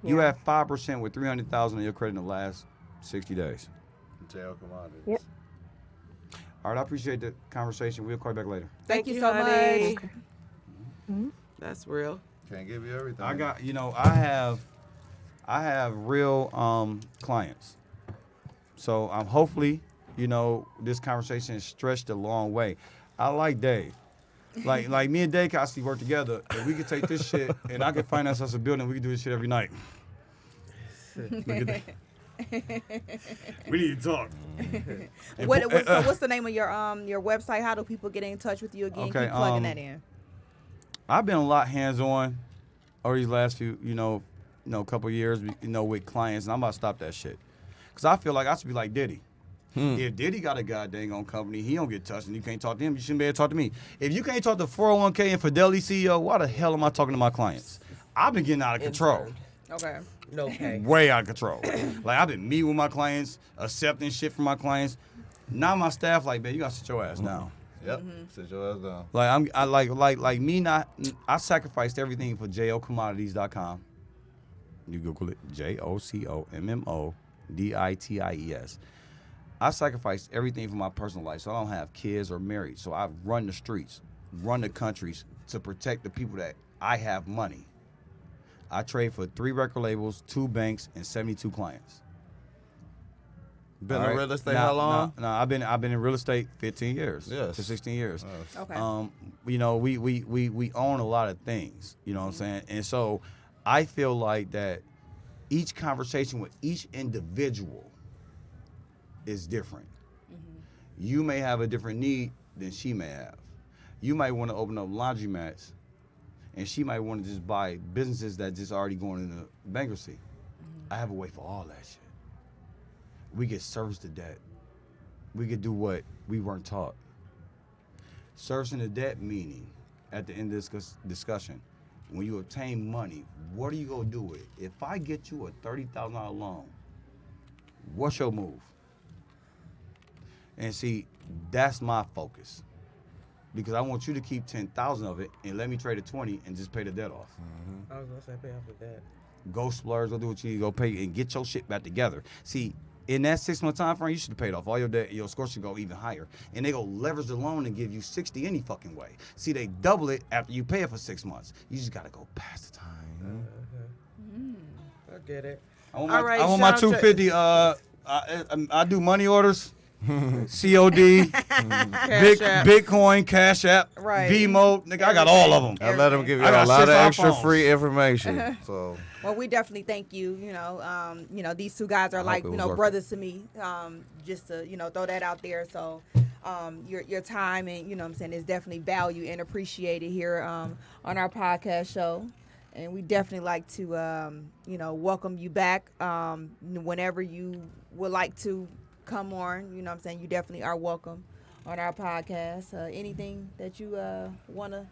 You Yeah. have 5% with 300,000 on your credit in the last 60 days. Jail commodities. Yep. All right, I appreciate the conversation. We'll call you back later. Thank you so honey. much. That's real. Can't give you everything. I got, I have real clients. So I'm hopefully, this conversation is stretched a long way. I like Dave. Like me and Dave can actually work together, and we could take this shit, and I can finance us a building. We can do this shit every night. Look at that. We need to talk. What's the name of your website? How do people get in touch with you again? Okay, Keep plugging that in. I've been a lot hands-on over these last few, couple years, with clients, and I'm about to stop that shit. Because I feel like I should be like Diddy. If Diddy got a goddamn own company, he don't get touched, and you can't talk to him, you shouldn't be able to talk to me. If you can't talk to 401k and Fidelity CEO, why the hell am I talking to my clients? I've been getting out of control. Okay. No pay. Way out of control. Like, I've been meeting with my clients, accepting shit from my clients. Now my staff like, man, you got to sit your ass down. Yep. Sit your ass down. I sacrificed everything for jocommodities.com. You Google it, JOCOMMODITIES. I sacrificed everything for my personal life, so I don't have kids or married. So I run the streets, run the countries to protect the people that I have money. I trade for 3 record labels, 2 banks, and 72 clients. Been in real estate how long? No, I've been in real estate 15 years Yes. to 16 years. Okay. We own a lot of things, you know what I'm saying? And so I feel like that each conversation with each individual is different. You may have a different need than she may have. You might want to open up laundromats, and she might want to just buy businesses that just already going into bankruptcy. I have a way for all that shit. We get service the debt. We could do what we weren't taught. Servicing the debt meaning, at the end of this discussion, when you obtain money, what are you going to do with it? If I get you a $30,000 loan, what's your move? And see, that's my focus. Because I want you to keep 10,000 of it and let me trade a 20 and just pay the debt off. I was gonna say pay off the debt. Go splurge, go do what you need, go pay and get your shit back together. See, in that 6 month time frame, you should have paid off all your debt. Your score should go even higher, and they go leverage the loan and give you 60 any fucking way. See, they double it after you pay it for 6 months. You just gotta go past the time. I get it. I want All my, right, I want my Sean, 250. I do money orders, COD, App. Bitcoin, Cash App, Right. Vmo. Nigga, I got all of them. I let them give you I a got lot of 6 extra iPhones. free information. So Well, we definitely thank you. These two guys are like, hope it was worth it. brothers to me. Just to, throw that out there. So, your time and, what I'm saying, is definitely valued and appreciated here on our podcast show. And we definitely like to, welcome you back whenever you would like to come on. You know what I'm saying? You definitely are welcome on our podcast. Anything that you want to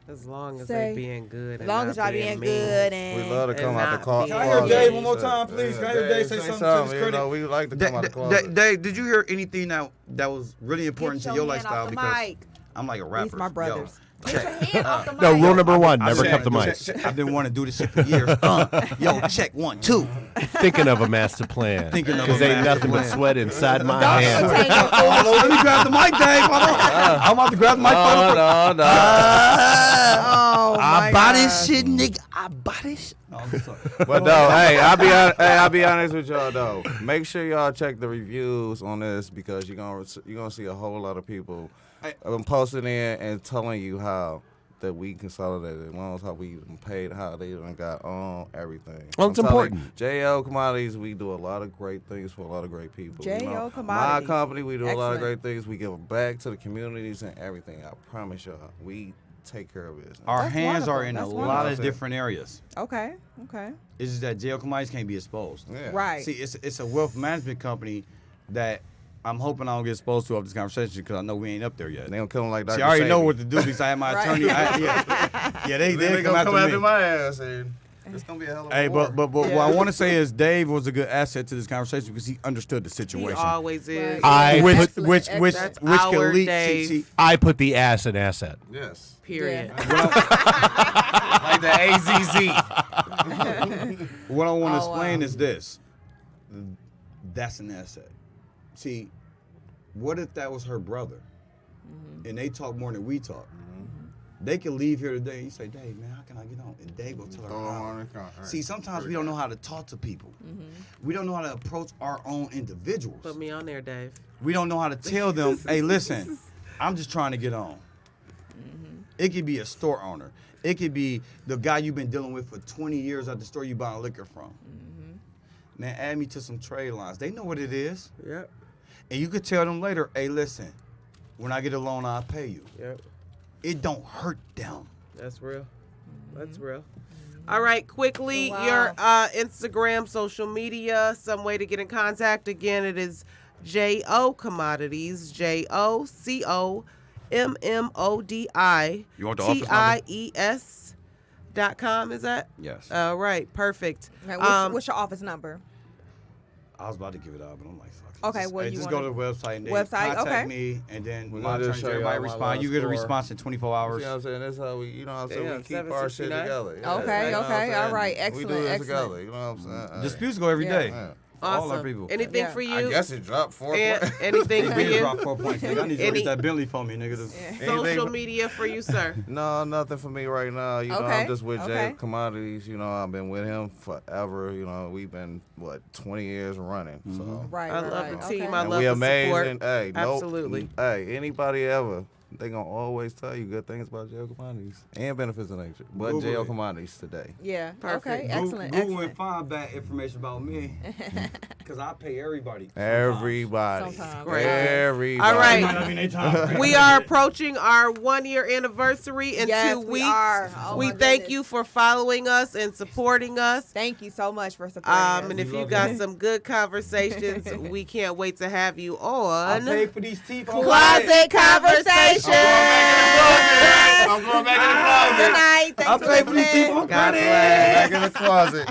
As long as say, they being good. as long as y'all being mean. good and we love to come And out not the closet. being- Can I hear Oh, Dave yeah. one more time, please? Can I hear Dave say something to his You credit? know, we like to come out the closet. Dave, did you hear anything that was really important to Get your hand lifestyle? off the Because mic. I'm like a rapper. These my brothers. Yo, Get your hand off the mic. No, rule number one: I've never been cut the wanting- mic. I've been wanting to do this shit for years. Yo, check 1, 2. Thinking of a master plan. Thinking of a Because ain't master nothing but plan. sweat inside my Don't hands. entertain your Hold on, let me grab the mic, Dave. Hold on. I'm about to grab the mic. No. Oh, I my buy God. this shit, nigga. I buy this shit. No, I'm sorry. But no, hey, I'll be honest with y'all though. Make sure y'all check the reviews on this because you're gonna see a whole lot of people posting in and telling you how that we consolidated loans, how we paid, how they done got on everything. Well, it's I'm telling important. you, JL Commodities, we do a lot of great things for a lot of great people. JL My Commodities. company, we do a lot of Excellent. great things. We give back to the communities and everything. I promise y'all, we take care of business. Our That's hands are wonderful. in a That's lot wonderful. of different areas. Okay. It's just that jail commodities can't be exposed. Yeah. Right. See, it's a wealth management company that I'm hoping I don't get exposed to off this conversation because I know we ain't up there yet. They don't kill them like Dr. See, I already know Sebi. what to do because I have my Right. attorney. Yeah, they They come gonna come after me. after my ass, and it's gonna be a hell of a Hey, war. but what I want to say is Dave was a good asset to this conversation because he understood the He situation. always is. Right. I which put, Excellent, which excellent. which Our can lead. Dave. See, I put the ass in asset. Yes. Period. Like the AZZ. what I want to Oh, explain wow. is this: that's an asset. See, what if that was her brother, and they talk more than we talk? They can leave here today and you say, Dave, man, how can I get on? And Dave will tell her how. See, sometimes we don't know how to talk to people. We don't know how to approach our own individuals. Put me on there, Dave. We don't know how to tell them, hey, listen, I'm just trying to get on. It could be a store owner. It could be the guy you've been dealing with for 20 years at the store you buying liquor from. Man, add me to some trade lines. They know what it is. Yep. And you could tell them later, hey, listen, when I get a loan, I'll pay you. Yep. It don't hurt them. That's real. That's real. All right, quickly, Wow. your Instagram, social media, some way to get in contact. Again, it is JO Commodities, JOCOMMODI. You want the office number? TIES.com, is that? Yes. All right, perfect. Okay, what's your office number? I was about to give it out, but I'm like, fuck it. Okay, Just, well, hey, you just wanna- go to the website and then Website, contact okay. me, and then We're my gonna just attorney, show everybody y'all my respond. You get a score. response in 24 hours. You know what I'm saying? That's how we, you know what I'm saying? Damn, We keep our shit 769. together. Okay, you know what I'm okay, all saying? right, We excellent, do this excellent. together. You know what I'm saying? Disputes go every Yeah. day. Yeah. For all our Awesome. people. Anything Yeah. for you? I guess it dropped 4 And points. anything for Bentley you? dropped 4 points. Nigga, I need you to Any- get that Bentley for me, nigga. Social Anything- media for you, sir. No, nothing for me right now. You know, Okay, I'm just with okay. Jay Commodities. You know, I've been with him forever. You know, we've been, 20 years running. So. Right, I right, love right. the team. Okay. I And love we the amazing. support. Hey, Absolutely. Hey, anybody ever, they gonna always tell you good things about JL Commodities and benefits of nature. But Google JL it. Commodities today. Yeah. Perfect. Okay. Excellent. Google Excellent. and find bad information about me, because I pay everybody. Everybody. Sometimes. Great. Everybody. All right. I mean, they time. We are approaching our 1-year anniversary in Yes, 2 we weeks. are. Oh, We my thank goodness. you for following us and supporting us. Thank you so much for supporting us. And if We you love got you. some good conversations, we can't wait to have you I on paid for these teeth. on Closet Conversation. I'm going back Good night. Thanks I for paid for these teeth listening. on God credit. Back in the closet.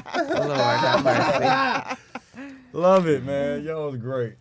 Lord have mercy. Love it, man. Y'all was great.